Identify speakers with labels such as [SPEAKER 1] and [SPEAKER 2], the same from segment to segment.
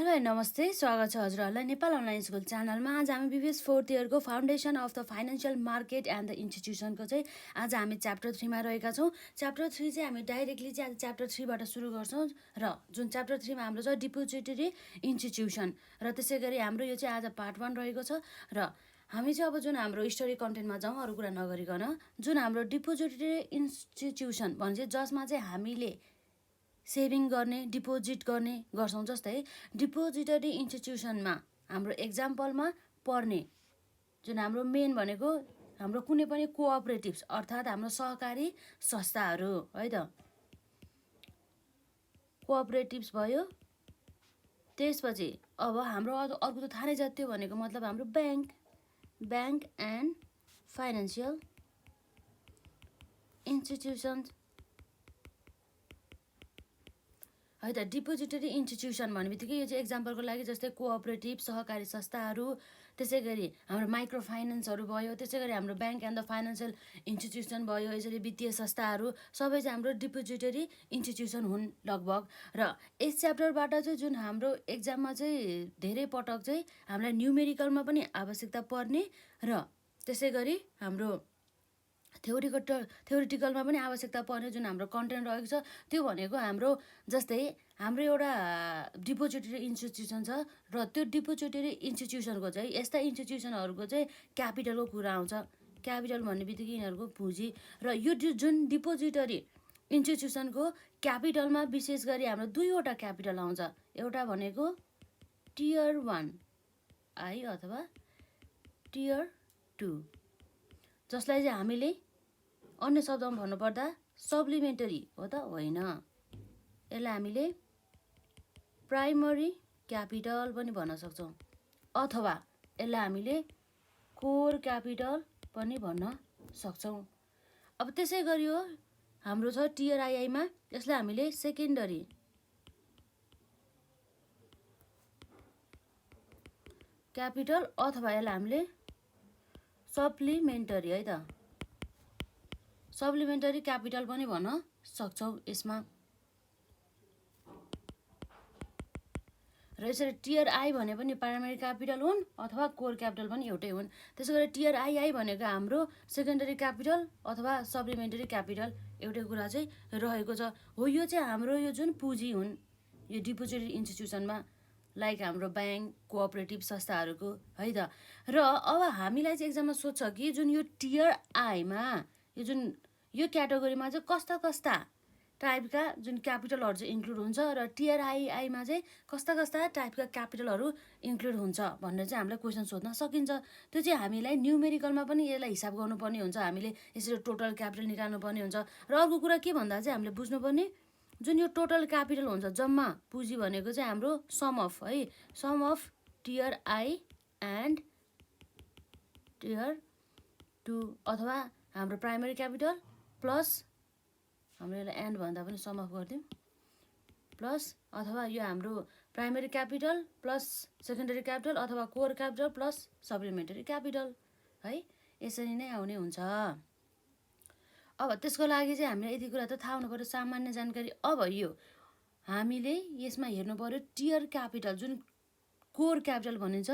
[SPEAKER 1] Hello नमस्ते, स्वागत छ हजुरहरूलाई नेपाल अनलाइन स्कुल च्यानलमा। आज हामी बिबिएस 4th इयरको foundation of the financial market and the इन्स्टिट्युसनको चाहिँ आज हामी च्याप्टर 3 मा रहेका छौँ। च्याप्टर 3 चाहिँ हामी डाइरेक्टली चाहिँ आज च्याप्टर 3 बाट सुरु गर्छौँ र जुन च्याप्टर 3 मा हाम्रो छ डिपोजिटरी इन्स्टिट्युसन र त्यसै गरी हाम्रो यो चाहिँ आज पार्ट 1 रहेको छ र हामी चाहिँ अब जुन हाम्रो स्टोरी कन्टेन्टमा जाउँ अरू कुरा नगरिकन जुन हाम्रो डिपोजिटरी इन्स्टिट्युसन भन्छ जसमा चाहिँ हामीले सेभिङ गर्ने डिपोजिट गर्ने गर्छौँ। जस्तै डिपोजिटरी इन्स्टिट्युसनमा हाम्रो एक्जाम्पलमा पर्ने जुन हाम्रो मेन भनेको हाम्रो कुनै पनि कोअपरेटिभ्स अर्थात् हाम्रो सहकारी संस्थाहरू है त, कोअपरेटिभ्स भयो। त्यसपछि अब हाम्रो अर्को त थाहा नै छ, त्यो भनेको मतलब हाम्रो ब्याङ्क एन्ड फाइनेन्सियल इन्स्टिट्युसन्स है त। डिपोजिटरी इन्स्टिट्युसन भन्ने बित्तिकै यो चाहिँ एक्जाम्पलको लागि जस्तै कोअपरेटिभ सहकारी संस्थाहरू, त्यसै गरी हाम्रो माइक्रो फाइनेन्सहरू भयो, त्यसै गरी हाम्रो bank and the financial institution भयो, यसरी वित्तीय संस्थाहरू सबै चाहिँ हाम्रो डिपोजिटरी इन्स्टिट्युसन हुन् लगभग। र यस च्याप्टरबाट चाहिँ जुन हाम्रो एक्जाममा चाहिँ धेरै पटक चाहिँ हामीलाई न्युमेरिकलमा पनि आवश्यकता पर्ने र त्यसै गरी हाम्रो थ्योरिटिकलमा पनि आवश्यकता पर्ने जुन हाम्रो कन्टेन्ट रहेको छ त्यो भनेको हाम्रो जस्तै हाम्रो एउटा डिपोजिटरी इन्स्टिट्युसन छ र त्यो डिपोजिटरी इन्स्टिट्युसनको चाहिँ यस्ता इन्स्टिट्युसनहरूको चाहिँ क्यापिटलको कुरा आउँछ। क्यापिटल भन्ने बित्तिकै यिनीहरूको पुँजी र यो जुन डिपोजिटरी इन्स्टिट्युसनको क्यापिटलमा विशेष गरी हाम्रो दुईवटा क्यापिटल आउँछ। एउटा भनेको टियर 1 आई अथवा टियर 2, जसलाई चाहिँ हामीले अन्य शब्दमा भन्नुपर्दा सप्लिमेन्टरी हो त होइन, यसलाई हामीले प्राइमरी क्यापिटल पनि भन्न सक्छौँ अथवा यसलाई हामीले कोर क्यापिटल पनि भन्न सक्छौँ। अब त्यसै गरी हो हाम्रो छ टियर आइआईमा, यसलाई हामीले सेकेन्डरी क्यापिटल अथवा यसलाई हामीले सप्लिमेन्टरी है त सप्लिमेन्टरी क्यापिटल पनि भन्न सक्छौँ यसमा। र यसरी टियर आई भने पनि प्राइमरी क्यापिटल हुन् अथवा कोर क्यापिटल पनि एउटै हुन्। त्यसै गरी टियर आइआई भनेको हाम्रो सेकेन्डरी क्यापिटल अथवा सप्लिमेन्टरी क्यापिटल एउटै कुरा चाहिँ रहेको छ। हो यो चाहिँ हाम्रो यो जुन पुँजी हुन् यो डिपोजिटरी इन्स्टिट्युसनमा लाइक हाम्रो ब्याङ्क कोअपरेटिभ संस्थाहरूको है त। र अब हामीलाई चाहिँ एक्जाममा सोध्छ कि जुन यो टियर आईमा यो क्याटेगोरीमा चाहिँ कस्ता कस्ता टाइपका जुन क्यापिटलहरू चाहिँ इन्क्लुड हुन्छ र टियर आइआईमा चाहिँ कस्ता कस्ता टाइपका क्यापिटलहरू इन्क्लुड हुन्छ भनेर चाहिँ हामीलाई क्वेसन सोध्न सकिन्छ। त्यो चाहिँ हामीलाई न्युमेरिकलमा पनि यसलाई हिसाब गर्नुपर्ने हुन्छ, हामीले यसरी टोटल क्यापिटल निकाल्नुपर्ने हुन्छ। र अर्को कुरा के भन्दा चाहिँ हामीले बुझ्नुपर्ने जुन यो टोटल क्यापिटल हुन्छ जम्मा पुँजी भनेको चाहिँ हाम्रो sum of tier I and tier 2 अथवा हाम्रो प्राइमरी क्यापिटल प्लस हाम्रो यसलाई एन्ड भन्दा पनि सम अफ गरिदिउँ प्लस अथवा यो हाम्रो primary capital plus secondary capital अथवा कोर क्यापिटल प्लस सप्लिमेन्टरी क्यापिटल है, यसरी नै आउने हुन्छ। अब त्यसको लागि चाहिँ हामीले यति कुरा त थाहा हुनु पर्यो, सामान्य जानकारी। अब यो हामीले यसमा हेर्नु पर्यो टियर क्यापिटल जुन कोर क्यापिटल भनिन्छ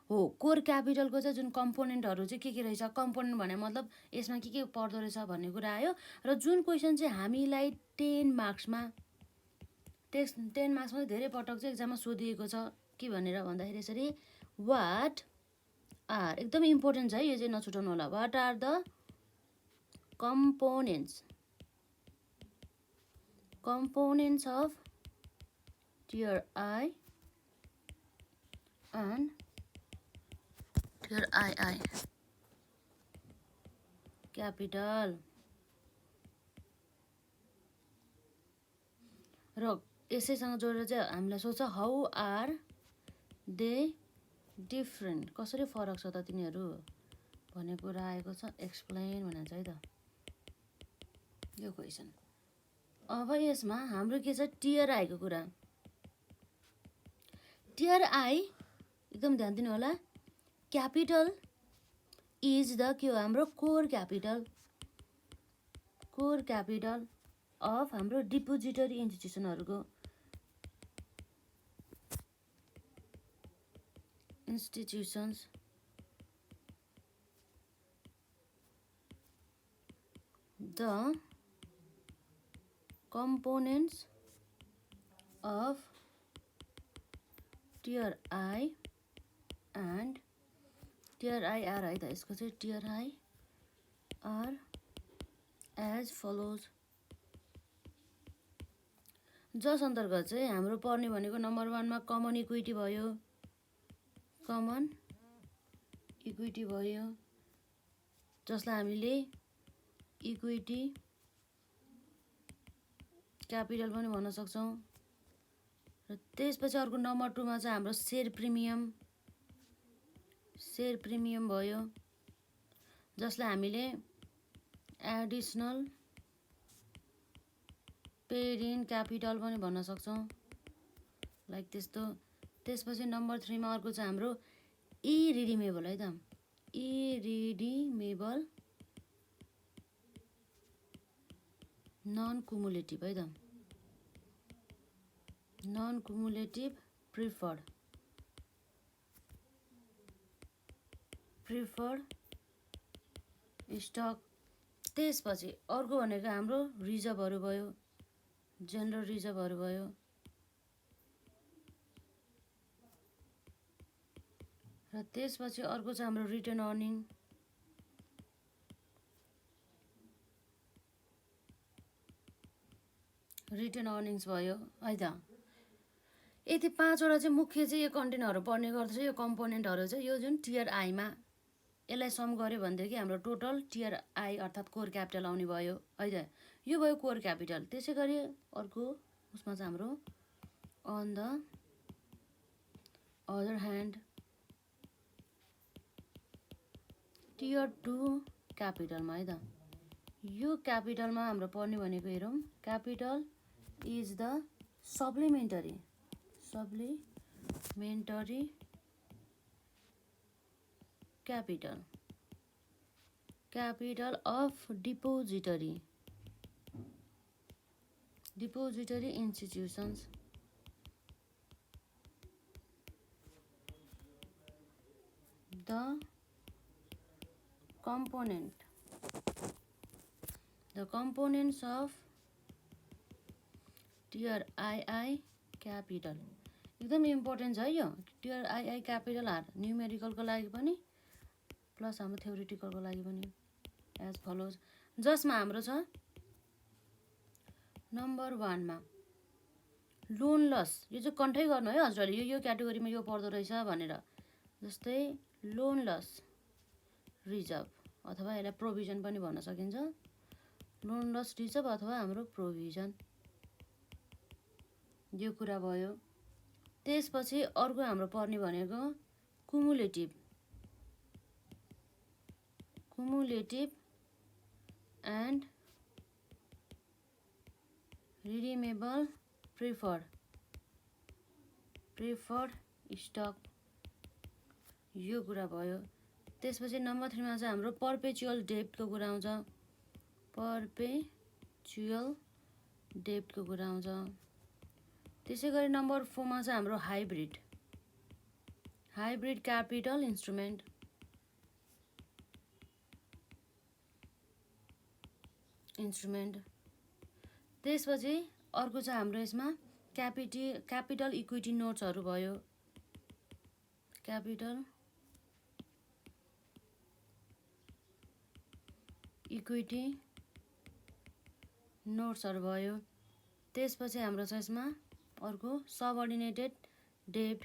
[SPEAKER 1] हो, कोर क्यापिटलको चाहिँ जुन कम्पोनेन्टहरू चाहिँ के रहेछ, कम्पोनेन्ट भने मतलब यसमा के पर्दो रहेछ भन्ने कुरा आयो। र जुन क्वेसन चाहिँ हामीलाई 10 मार्क्समा धेरै पटक चाहिँ एक्जाममा सोधिएको छ के भनेर भन्दाखेरि यसरी वाट आर, एकदम इम्पोर्टेन्ट छ है यो चाहिँ नछुटाउनु होला, what are the components of tier I and tier II capital। र यसैसँग जोडेर चाहिँ हामीलाई सोध्छ हाउ आर दे डिफ्रेन्ट, कसरी फरक छ त तिनीहरू भन्ने कुरा आएको छ, एक्सप्लेन भनेर चाहिँ है त यो क्वेसन। अब यसमा हाम्रो के छ टियर आईको कुरा। टियर आई एकदम ध्यान दिनु होला, क्यापिटल इज द के हो हाम्रो कोर क्यापिटल अफ हाम्रो depository इन्स्टिट्युसनहरूको institutions the components of tier I and tier I are है त यसको चाहिँ tier I are as follows जस अन्तर्गत चाहिँ हाम्रो पढ्ने भनेको नम्बर 1 मा कमन इक्विटी भयो जसलाई हामीले इक्विटी क्यापिटल पनि भन्न सक्छौं र त्यसपछि अर्को नम्बर 2 मा चाहिँ हाम्रो शेयर प्रिमियम भयो जसलाई हामीले एडिसनल पेड इन क्यापिटल पनि भन्न सक्छौं लाइक त्यस्तो त्यसपछि नम्बर 3 मा अर्को चाहिँ हाम्रो इरिडिमेबल है त इरिडिमेबल नन कुमुलेटिभ है त नन कुमुलेटिभ प्रिफर्ड स्टक त्यसपछि अर्को भनेको हाम्रो रिजर्भहरु भयो जनरल रिजर्भहरु भयो र त्यसपछि अर्को चाहिँ हाम्रो रिटर्न अर्निङ्स भयो है त यति 5 वटा चाहिँ मुख्य चाहिँ यो कन्टेन्टहरु पढ्ने गर्छ यो कम्पोनेन्टहरु चाहिँ यो जुन टियर आई मा यसलाई सम गर्यो भनेदेखि हाम्रो टोटल टियर आई अर्थात कोर क्यापिटल आउने भयो है त यो भयो कोर क्यापिटल त्यसैगरी अर्को उसमा चाहिँ हाम्रो on the other hand tier 2 क्यापिटलमा है त यो क्यापिटलमा हाम्रो पढ्ने भनेको हेरौं capital is the supplementary capital of depository institutions the components of tier II capital एकदम इम्पोर्टेन्ट छ यो टियर आई क्यापिटल आर न्यूमेरिकलको लागि पनि प्लस हाम्रो थ्योरेटिकलको लागि पनि एज फलोज जसमा हाम्रो छ नम्बर 1 मा लोन लस यो चाहिँ कन्ठै गर्नु है हजुरले यो क्याटेगोरीमा यो पर्दो रहेछ भनेर जस्तै लोन लस रिजर्भ अथवा यसलाई प्रोभिजन पनि भन्न सकिन्छ लोन लस रिजर्भ अथवा हाम्रो प्रोभिजन यो कुरा भयो त्यसपछि अर्को हाम्रो पर्ने भनेको कुमुलेटिभ एन्ड रिडिमेबल प्रिफर्ड स्टक यो कुरा भयो त्यसपछि नम्बर 3 मा चाहिँ हाम्रो पर्पेचुअल डेब्टको कुरा आउँछ त्यसैगरी नम्बर 4 मा चाहिँ हाम्रो हाइब्रिड क्यापिटल इन्स्ट्रुमेन्ट त्यसपछि अर्को चाहिँ हाम्रो यसमा क्यापिटल इक्विटी नोट्सहरु भयो क्यापिटल इक्विटी नोट्सहरु भयो त्यसपछि हाम्रो छ यसमा अर्को सबअर्डिनेटेड डेब्ट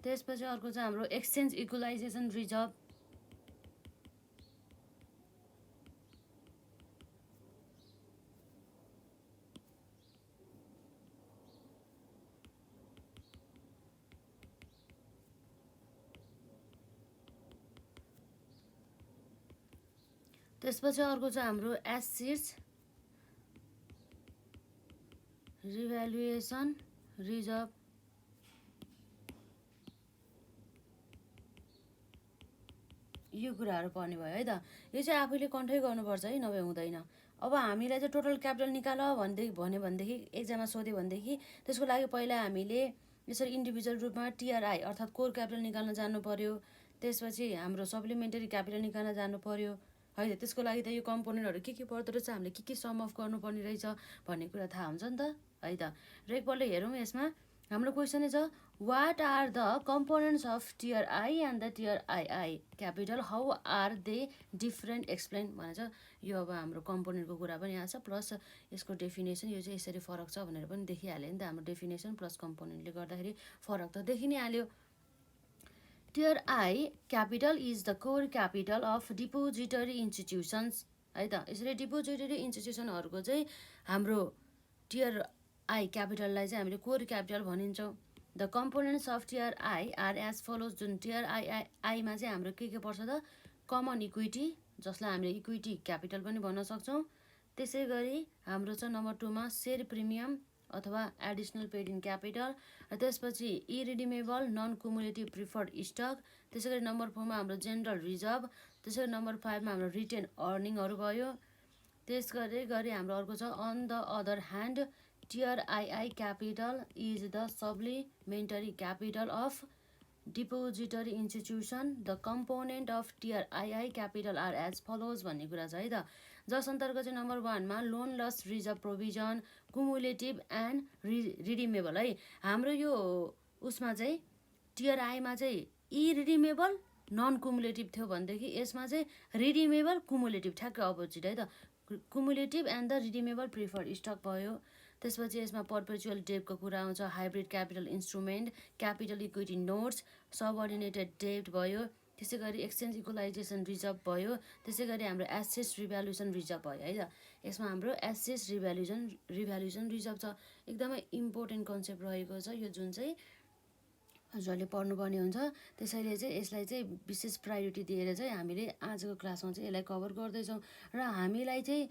[SPEAKER 1] त्यसपछि अर्को चाहिँ हाम्रो एक्सचेन्ज इक्वलाइजेसन रिजर्भ त्यसपछि अर्को चाहिँ हाम्रो एसेट्स रिभ्यालुएसन रिजर्भ यो कुराहरु पर्ने भयो है त यो चाहिँ आफैले कन्ठै गर्नुपर्छ है नभए हुँदैन अब हामीलाई चाहिँ टोटल क्यापिटल निकाल भन्यो भनेदेखि एक्जाममा सोध्यो भनेदेखि त्यसको लागि पहिला हामीले यसरी इन्डिभिजुअल रूपमा टिआरआई अर्थात् कोर क्यापिटल निकाल्न जानु पर्यो। त्यसपछि हाम्रो सप्लिमेन्टरी क्यापिटल निकाल्न जानु पर्यो है त। त्यसको लागि त यो कम्पोनेन्टहरू के पर्दो रहेछ, हामीले के सम अफ गर्नुपर्ने रहेछ भन्ने कुरा थाहा हुन्छ नि त है त। र एकपल्ट हेरौँ यसमा हाम्रो क्वेसनै छ what are the components of tier I and the tier II capital how are they different explain भनेर यो अब हाम्रो कम्पोनेन्टको कुरा पनि आएको छ प्लस यसको डेफिनेसन यो चाहिँ यसरी फरक छ भनेर पनि देखिहाल्यो नि त। हाम्रो डेफिनेसन प्लस कम्पोनेन्टले गर्दाखेरि फरक त देखि नै हाल्यो। Tier I capital is the core capital of depository institutions है त। यसरी डिपोजिटरी इन्स्टिट्युसनहरूको चाहिँ हाम्रो टिआरआई क्यापिटललाई चाहिँ हामीले कोर क्यापिटल भनिन्छौँ। The components of tier I are as follows. जुन टिआरआईमा चाहिँ हाम्रो के पर्छ त कमन इक्विटी जसलाई हामीले इक्विटी क्यापिटल पनि भन्न सक्छौँ। त्यसै गरी हाम्रो छ नम्बर 2मा सेयर प्रिमियम अथवा एडिसनल पेड इन क्यापिटल। र त्यसपछि इरिडिमेबल नन कुमुलेटिभ प्रिफर्ड स्टक। त्यसै गरी नम्बर 4मा हाम्रो जेनरल रिजर्भ। त्यसै गरी नम्बर 5मा हाम्रो रिटेन अर्निङहरू भयो। त्यस गरी हाम्रो अर्को छ on the other hand tier II capital is the supplementary capital of depository institution. The component of tier II capital are as follows भन्ने कुरा छ है त। जस अन्तर्गत चाहिँ नम्बर 1मा loan loss reserve provision cumulative and redeemable है। हाम्रो यो उसमा चाहिँ टिआरआईमा चाहिँ इरिडिमेबल नन कुमुलेटिभ थियो भनेदेखि यसमा चाहिँ रिडिमेबल कुमुलेटिभ ठ्याक्कै अपोजिट है त। Cumulative and the redeemable preferred stock भयो। त्यसपछि यसमा पर्पेचुअल डेब्टको कुरा आउँछ, hybrid capital instrument, capital equity notes, subordinated डेब्ट भयो। त्यसै गरी एक्सचेन्ज इक्वलाइजेसन रिजर्भ भयो। त्यसै गरी हाम्रो एसेट्स रिभ्यालुएसन रिजर्भ भयो है त। यसमा हाम्रो एसेट्स रिभ्यालुएसन रिजर्भ छ। एकदमै इम्पोर्टेन्ट कन्सेप्ट रहेको छ यो जुन चाहिँ हजुरहरूले पढ्नुपर्ने हुन्छ। त्यसैले चाहिँ यसलाई चाहिँ विशेष प्रायोरिटी दिएर चाहिँ हामीले आजको क्लासमा चाहिँ यसलाई कभर गर्दैछौँ। र हामीलाई चाहिँ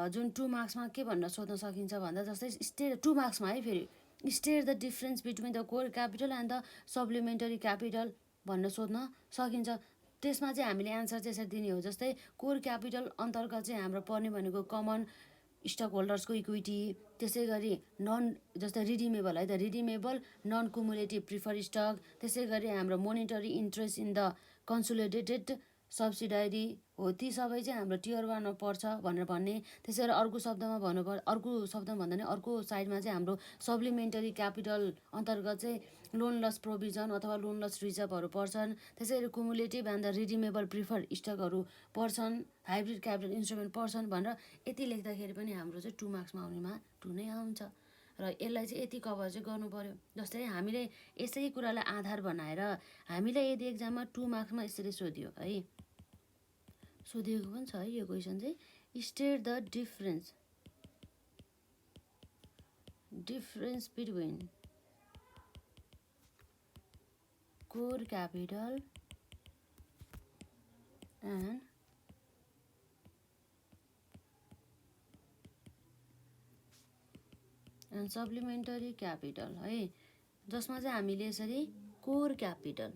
[SPEAKER 1] जुन 2 मार्क्समा के भन्न सोध्न सकिन्छ भन्दा जस्तै स्टेट 2 मार्क्समा है फेरि state the difference between the core capital and the supplementary capital भन्न सोध्न सकिन्छ। त्यसमा चाहिँ हामीले एन्सर चाहिँ यसरी दिने हो जस्तै कोर क्यापिटल अन्तर्गत चाहिँ हाम्रो पर्ने भनेको कमन स्टक होल्डर्सको इक्विटी। त्यसै गरी नन जस्तै रिडिमेबल है त रिडिमेबल नन कुमुलेटिभ प्रिफर स्टक। त्यसै गरी हाम्रो monetary interest in the consolidated subsidiary हो। ती सबै चाहिँ हाम्रो टियर 1मा पर्छ भनेर भन्ने। त्यसै गरी अर्को शब्दमा अर्को शब्दमा भन्दा नि अर्को साइडमा चाहिँ हाम्रो सप्लिमेन्टरी क्यापिटल अन्तर्गत चाहिँ लोन लस प्रोभिजन अथवा लोन लस रिजर्भहरू पर्छन्। त्यसै गरी कुमुलेटिभ एन्ड द रिडिमेबल प्रिफर्ड स्टकहरू पर्छन्, हाइब्रिड क्यापिटल इन्स्ट्रुमेन्ट पर्छन् भनेर यति लेख्दाखेरि पनि हाम्रो चाहिँ 2 मार्क्समा आउनेमा 2 नै आउँछ। र यसलाई चाहिँ यति कभर चाहिँ गर्नु पर्यो। जस्तै हामीले यसै कुरालाई आधार बनाएर हामीलाई यदि एक्जाममा 2 मार्क्समा यसरी सोधियो है, सोधिएको पनि छ है यो क्वेसन चाहिँ state the difference between core capital and supplementary capital है। जसमा चाहिँ हामीले यसरी core capital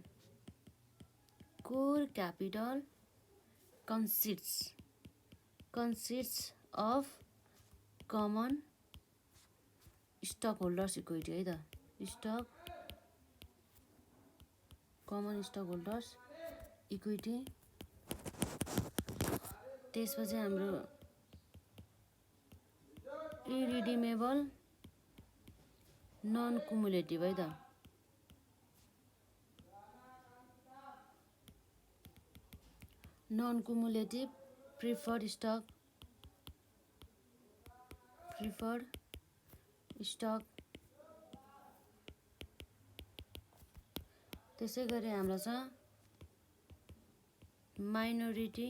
[SPEAKER 1] consists of common stockholders equity है त। common stockholders equity। त्यसपछि हाम्रो इरिडिमेबल नन कुमुलेटिभ है त। नन कुमुलेटिभ प्रिफर्ड स्टक त्यसै गरी हाम्रो छ minority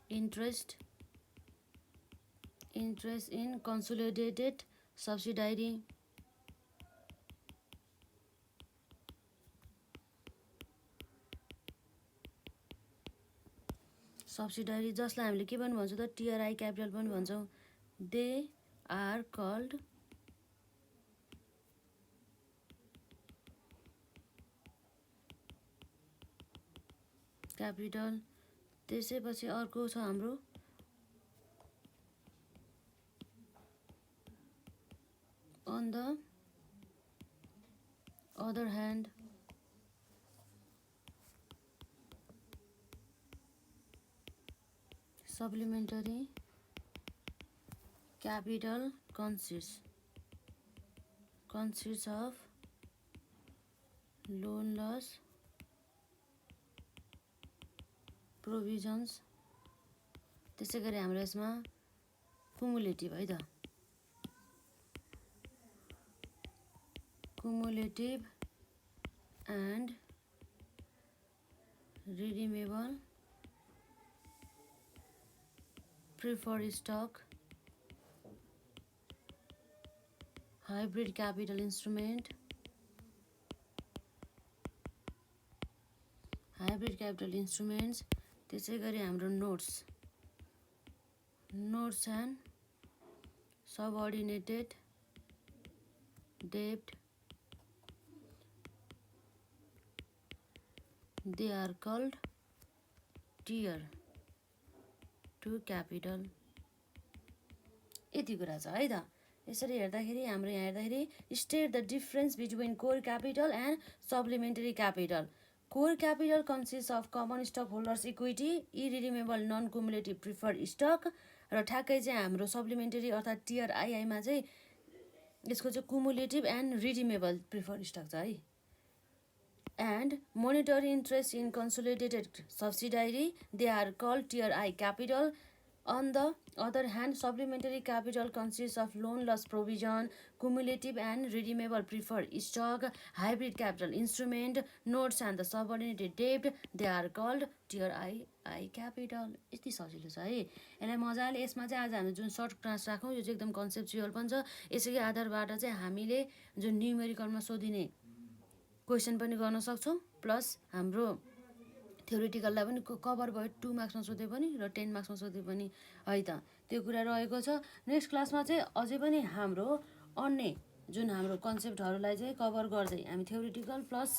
[SPEAKER 1] interest in consolidated subsidiary. जसलाई हामीले के पनि भन्छौँ त टिआरआई क्यापिटल पनि भन्छौँ। They are called capital. त्यसैपछि अर्को छ हाम्रो On the other hand, supplementary capital consists of loan loss provisions. त्यसै गरी हाम्रो यसमा cumulative है त, cumulative and redeemable preferred stock hybrid capital instruments त्यसै गरी हाम्रो notes and subordinated debt, they are called tier 2 capital. यति कुरा छ है त। यसरी हेर्दाखेरि हाम्रो यहाँ हेर्दाखेरि state the difference between core capital and supplementary capital. Core capital consists of common stockholders equity, irredeemable non-cumulative preferred stock, र ठ्याक्कै चाहिँ हाम्रो सप्लिमेन्टरी अर्थात् टियर आईआईमा चाहिँ यसको चाहिँ cumulative and redeemable preferred stock छ है। And monetary interest in consolidated subsidiary, they are called tier I capital. On the other hand, supplementary capital consists of loan loss provision, cumulative and redeemable preferred stock, hybrid capital instrument, notes and the subordinated debt. They are called tier I capital. यति सजिलो छ है। यसलाई मजाले यसमा चाहिँ आज हामी जुन सर्ट क्लास राखौँ यो चाहिँ एकदम कन्सेप्चुअल पनि छ। यसैकै आधारबाट चाहिँ हामीले जुन न्युमेरिकलमा सोधिने क्वेसन पनि गर्न सक्छौँ, प्लस हाम्रो थ्योरिटिकललाई पनि कभर भयो 2 मार्क्समा सोधे पनि र 10 मार्क्समा सोधे पनि है त, त्यो कुरा रहेको छ। नेक्स्ट क्लासमा चाहिँ अझै पनि हाम्रो अन्य जुन हाम्रो कन्सेप्टहरूलाई चाहिँ कभर गर्दै हामी थ्योरिटिकल प्लस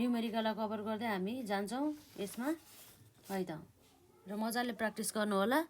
[SPEAKER 1] न्युमेरिकललाई कभर गर्दै हामी जान्छौँ यसमा है त। र मजाले प्र्याक्टिस गर्नु होला।